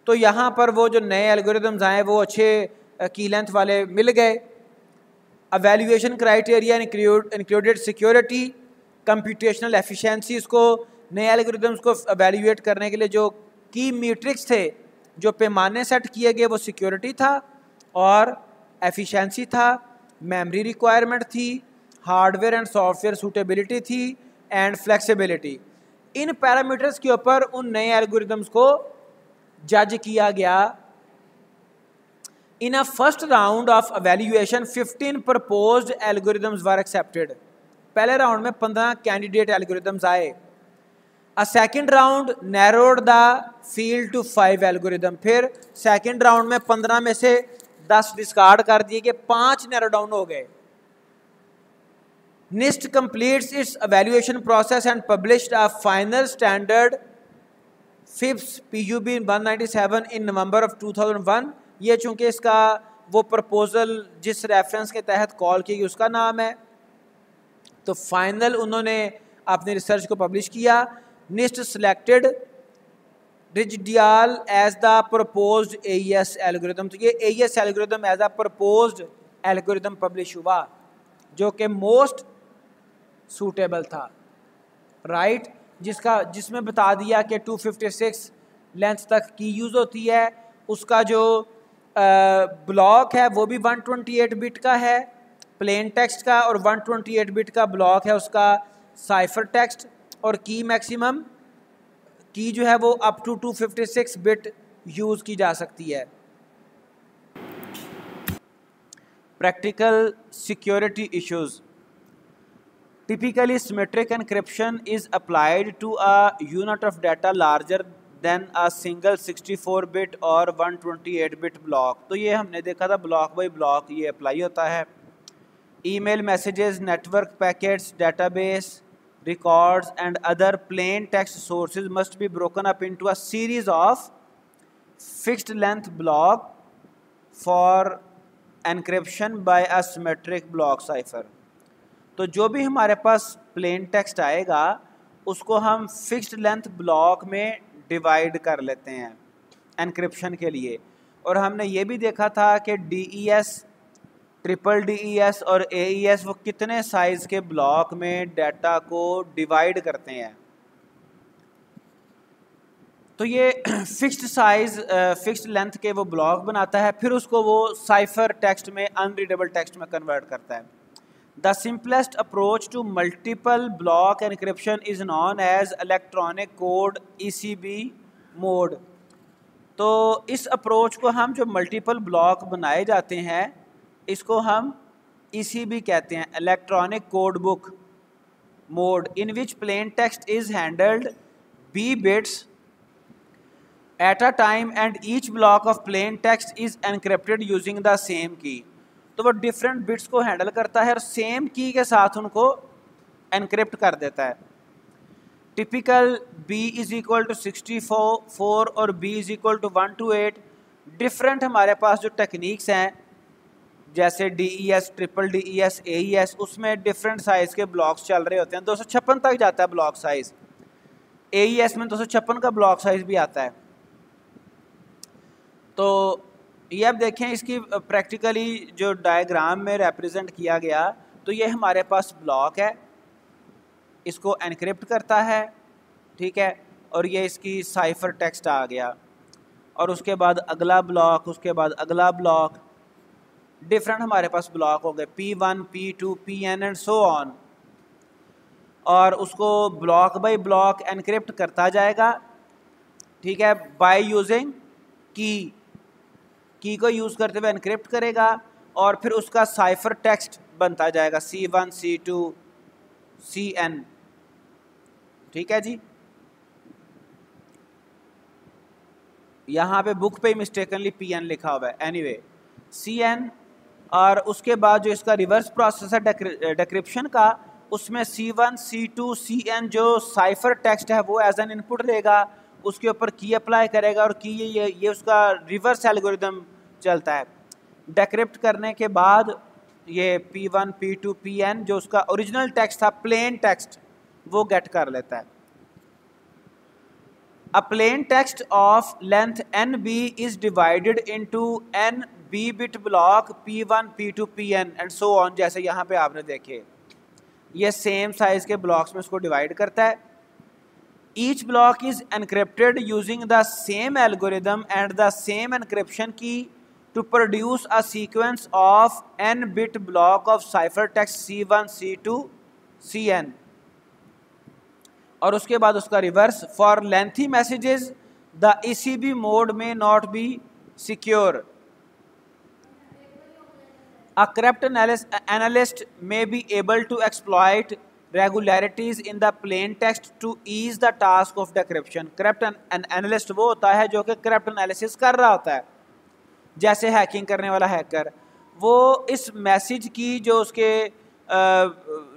तो यहाँ पर वो जो नए algorithms आए वो अच्छे की लेंथ वाले मिल गए. Evaluation criteria included security, computational efficiency. इसको नए एल्गोरिदम्स को एवेल्यूएट करने के लिए जो की मीट्रिक्स थे, जो पैमाने सेट किए गए, वो सिक्योरिटी था और एफिशिएंसी था, मेमोरी रिक्वायरमेंट थी, हार्डवेयर एंड सॉफ्टवेयर सूटेबिलिटी थी एंड फ्लेक्सिबिलिटी. इन पैरामीटर्स के ऊपर उन नए एल्गोरिदम्स को जज किया गया. In a first round of evaluation 15 proposed algorithms were accepted. पहले राउंड में 15 कैंडिडेट एल्गोरिदम्स आए. A second round narrowed the field to 5 algorithm. फिर सेकंड राउंड में 15 में से 10 डिस्कार्ड कर दिए कि 5 नैरो डाउन हो गए. NIST completes its evaluation process and published a final standard FIPS PUB 197 in November of 2001. ये चूँकि इसका वो प्रपोजल जिस रेफरेंस के तहत कॉल की गई उसका नाम है, तो फाइनल उन्होंने अपनी रिसर्च को पब्लिश किया. NIST selected Rijndael as the proposed AES algorithm. तो ये AES algorithm as a proposed algorithm publish हुआ जो कि मोस्ट सूटेबल था, राइट जिसमें बता दिया कि 256 लेंथ तक की यूज़ होती है. उसका जो ब्लॉक है वो भी 128 बिट का है प्लेन टेक्स्ट का, और 128 बिट का ब्लॉक है उसका साइफर टेक्स्ट, और की मैक्सिमम की जो है वो अप टू 256 बिट यूज़ की जा सकती है. Practical security issues. Typically, symmetric encryption is applied to a unit of data larger than a single 64-bit or 128-bit block. तो ये हमने देखा था ब्लॉक बाई ब्लॉक ये अप्लाई होता है. Email messages, network packets, database records and other plain text sources must be broken up into a series of fixed length block for encryption by a symmetric block cipher. तो जो भी हमारे पास plain text आएगा उसको हम fixed length block में divide कर लेते हैं एनक्रिप्शन के लिए. और हमने ये भी देखा था कि DES, ट्रिपल DES और AES वो कितने साइज़ के ब्लॉक में डाटा को डिवाइड करते हैं. तो ये फिक्स्ड साइज़ फिक्स्ड लेंथ के वो ब्लॉक बनाता है, फिर उसको वो साइफर टेक्स्ट में अनरीडेबल टेक्स्ट में कन्वर्ट करता है. The simplest approach to multiple block encryption is known as electronic code ECB mode. तो इस अप्रोच को हम जो मल्टीपल ब्लॉक बनाए जाते हैं इसको हम ECB कहते हैं, electronic code book mode, in which plane text is handled B bits at a time and each block of plain text is encrypted using the same key. तो वो डिफरेंट बिट्स को हैंडल करता है और same की के साथ उनको एनक्रिप्ट कर देता है. Typical B is equal to 64 और B is equal to 128. Different हमारे पास जो टेक्निक्स हैं जैसे DES, ट्रिपल DES, AES, उसमें डिफरेंट साइज़ के ब्लॉक्स चल रहे होते हैं. 256 तक जाता है ब्लॉक साइज़. AES में 256 का ब्लॉक साइज़ भी आता है. तो ये अब देखें इसकी प्रैक्टिकली जो डायग्राम में रिप्रेजेंट किया गया, तो ये हमारे पास ब्लॉक है, इसको एनक्रिप्ट करता है, ठीक है, और ये इसकी साइफर टेक्स्ट आ गया, और उसके बाद अगला ब्लॉक, उसके बाद अगला ब्लॉक, डिफरेंट हमारे पास ब्लॉक हो गए P1, P2, PN and so on. और उसको ब्लॉक बाय ब्लॉक एनक्रिप्ट करता जाएगा, ठीक है, बाय यूजिंग की को यूज़ करते हुए एनक्रिप्ट करेगा, और फिर उसका साइफर टेक्स्ट बनता जाएगा C1, C2, CN. ठीक है जी. यहाँ पे बुक पे मिस्टेकनली PN लिखा हुआ है, एनीवे CN. और उसके बाद जो इसका रिवर्स प्रोसेस है डिक्रिप्शन का, उसमें C1, C2, CN जो साइफर टेक्स्ट है वो एज एन इनपुट लेगा, उसके ऊपर की अप्लाई करेगा और की ये उसका रिवर्स एल्गोरिदम चलता है। डेक्रिप्ट करने के बाद ये P1 P2 Pn जो उसका ओरिजिनल टेक्स्ट था, प्लेन टेक्स्ट, वो गेट कर लेता है। A plain text of length NB is divided into n b bit block P1 P2 Pn and so on, जैसे यहाँ पे आपने देखे ये सेम साइज के ब्लॉक्स में उसको डिवाइड करता है। Each block is encrypted using the same algorithm and the same encryption key to produce a sequence of n bit block of ciphertext C1 C2 Cn, और उसके बाद उसका reverse. For lengthy messages the ECB mode में not be secure. A corrupt analyst may be able to exploit regularities in the plain text to ease the task of decryption। corrupt analyst वो होता है जो कि corrupt analysis कर रहा होता है, जैसे हैकिंग करने वाला हैकर। वो इस मैसेज की जो उसके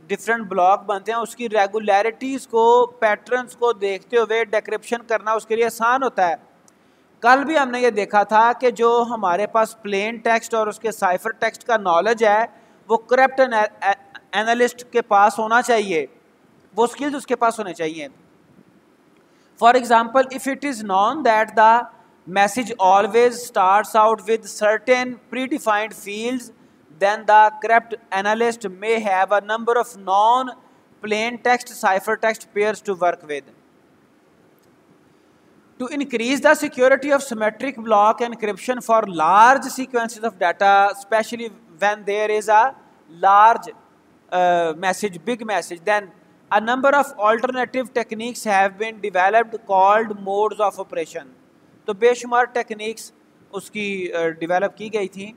डिफरेंट ब्लॉक बनते हैं उसकी रेगुलरिटीज़ को, पैटर्न्स को देखते हुए डिक्रिप्शन करना उसके लिए आसान होता है। कल भी हमने ये देखा था कि जो हमारे पास प्लेन टेक्स्ट और उसके साइफर टेक्स्ट का नॉलेज है वो करप्ट एनालिस्ट के पास होना चाहिए, वो स्किल्स उसके पास होने चाहिए। For example, if it is non that the message always starts out with certain pre defined fields, then the corrupt analyst may have a number of non-plain text ciphertext pairs to work with. To increase the security of symmetric block encryption for large sequences of data, especially when there is a large message, big message, then a number of alternative techniques have been developed called modes of operation. तो बेशुमार techniques उसकी develop की गई थी।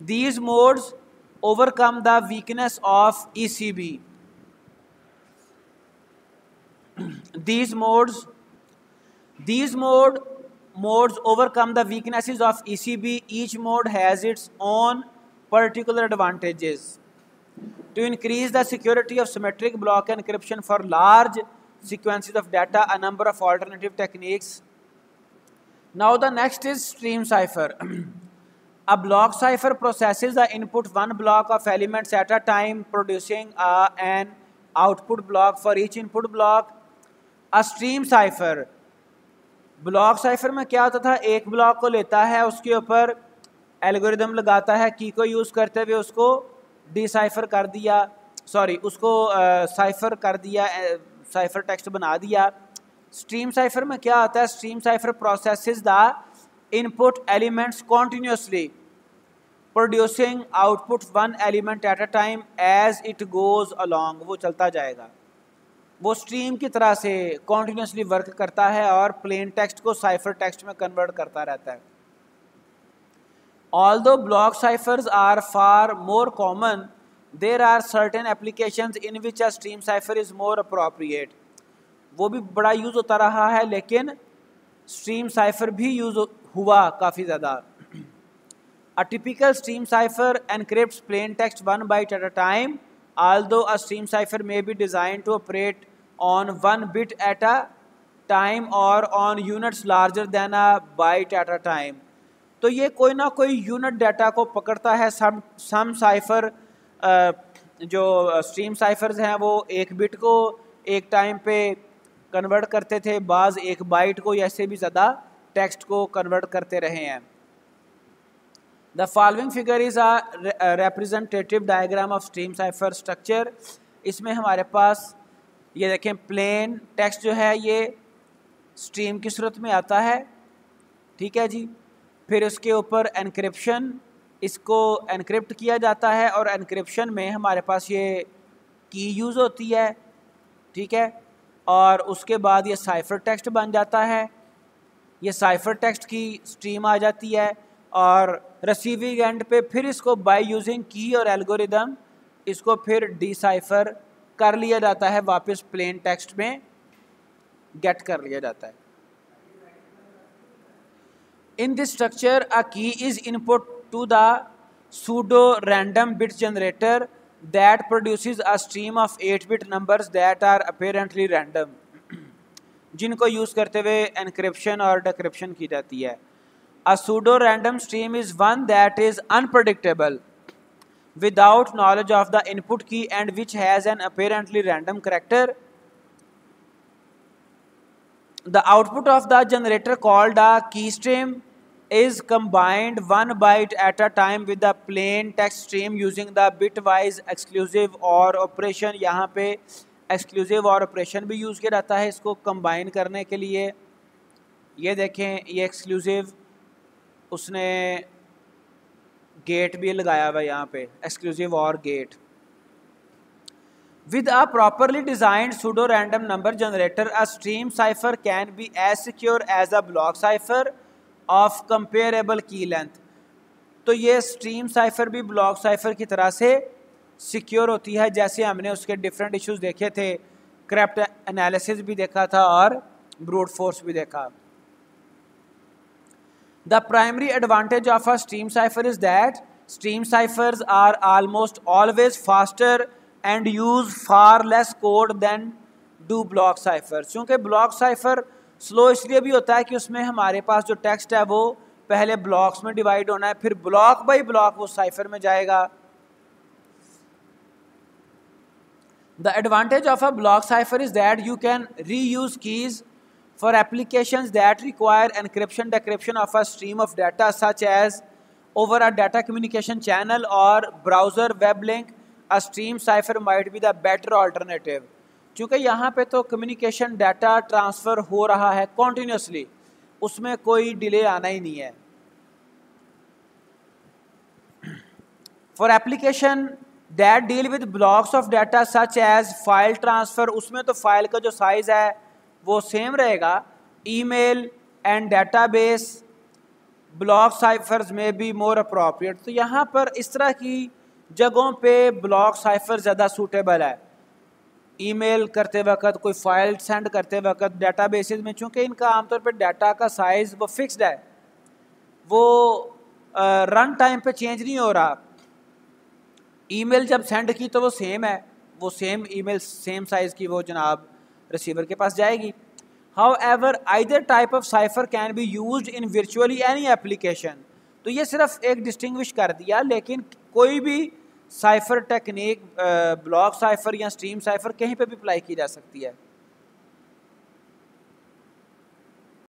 These modes overcome the weakness of ECB. These modes overcome the weaknesses of ECB. Each mode has its own particular advantages. To increase the security of symmetric block encryption for large sequences of data, a number of alternative techniques. Now the next is stream cipher. A block cipher processes the input one block of elements at a time, producing an output block for each input block. A stream cipher, block cipher में क्या होता था, एक block को लेता है, उसके ऊपर एल्गोरिदम लगाता है, की को यूज़ करते हुए उसको डिसाइफर कर दिया, उसको साइफर कर दिया, साइफर टेक्स्ट बना दिया। स्ट्रीम साइफर में क्या होता है, stream cipher processes the input elements continuously, producing output one element at a time as it goes along। वो चलता जाएगा, वो स्ट्रीम की तरह से continuously वर्क करता है और प्लेन टेक्स्ट को साइफर टेक्स्ट में कन्वर्ट करता रहता है। Although block ciphers are far more common, there are certain applications in which a stream cipher is more appropriate। वो भी बड़ा यूज़ होता रहा है, लेकिन स्ट्रीम साइफर भी यूज़ हुआ काफ़ी ज़्यादा। A typical stream cipher encrypts plain text one byte at a time, although a stream cipher may be designed to operate on one bit at a time or on units larger than a byte at a time। तो ये कोई ना कोई unit data को पकड़ता है। सम cipher जो stream cyphers हैं वो एक बिट को एक टाइम पे कन्वर्ट करते थे, बाज़ एक बाइट को या इससे भी ज़्यादा टेक्स्ट को कन्वर्ट करते रहे हैं। The following figure is a representative diagram of stream cipher structure. इसमें हमारे पास ये देखें, प्लेन टेक्स्ट जो है ये स्ट्रीम की सूरत में आता है, ठीक है जी। फिर उसके ऊपर एनक्रिप्शन, इसको एनक्रिप्ट किया जाता है और एनक्रिप्शन में हमारे पास ये की यूज़ होती है, ठीक है। और उसके बाद ये साइफर टेक्स्ट बन जाता है, ये साइफर टेक्स्ट की स्ट्रीम आ जाती है और रिसीविंग एंड पे फिर इसको बाय यूजिंग की और एल्गोरिदम इसको फिर डिसाइफर कर लिया जाता है, वापस प्लेन टेक्स्ट में गेट कर लिया जाता है। In this structure a key is input to the pseudo random bit generator that produces a stream of 8-bit numbers that are apparently random। जिनको यूज़ करते हुए एनक्रिप्शन और डिक्रिप्शन की जाती है। अ pseudo random stream is one that is unpredictable without knowledge of the input key and which has an apparently random character. The output of the generator called a key stream is combined one byte at a time with the plain text stream using the bitwise exclusive OR operation. यहाँ पे exclusive OR operation भी use किया जाता है इसको combine करने के लिए। ये देखें, ये exclusive उसने गेट भी लगाया हुआ है यहाँ पे, exclusive or gate. With a properly designed pseudo random number generator a stream cipher can be as secure as a block cipher of comparable key length. तो ये स्ट्रीम साइफर भी ब्लॉक साइफर की तरह से सिक्योर होती है, जैसे हमने उसके डिफरेंट इश्यूज देखे थे, क्रैप्ट एनालिसिस भी देखा था और ब्रूट फोर्स भी देखा। The primary advantage of a stream cipher is that stream ciphers are almost always faster and use far less code than do block ciphers. क्योंकि block cipher slow इसलिए भी होता है कि उसमें हमारे पास जो टेक्स्ट है वो पहले ब्लॉक्स में डिवाइड होना है, फिर ब्लॉक बाई ब्लॉक वो साइफर में जाएगा। The advantage of a block cipher is that you can reuse keys for applications that require encryption decryption of a stream of data such as over a data communication channel or browser web link. A stream cipher might be the better alternative. क्योंकि यहाँ पे तो communication data transfer हो रहा है continuously, उसमें कोई delay आना ही नहीं है। For application that deal with blocks of data such as file transfer, उसमें तो फाइल का जो साइज़ है वो सेम रहेगा। Email and database block cyphers में बी मोर अप्रोप्रिएट। तो यहाँ पर इस तरह की जगहों पे ब्लॉक साइफर ज़्यादा सूटेबल है। ईमेल करते वक्त, कोई फाइल सेंड करते वक्त, डेटाबेसेस में, चूँकि इनका आमतौर पर डाटा का साइज़ वो फिक्स्ड है, वो रन टाइम पे चेंज नहीं हो रहा। ईमेल जब सेंड की तो वो सेम है, वो सेम ईमेल सेम साइज़ की वो जनाब रिसीवर के पास जाएगी। However, either type of cipher can be used in virtually any application. तो ये सिर्फ एक डिस्टिंग्विश कर दिया, लेकिन कोई भी साइफर टेक्निक ब्लॉक साइफर या स्ट्रीम साइफर कहीं पे भी अप्लाई की जा सकती है।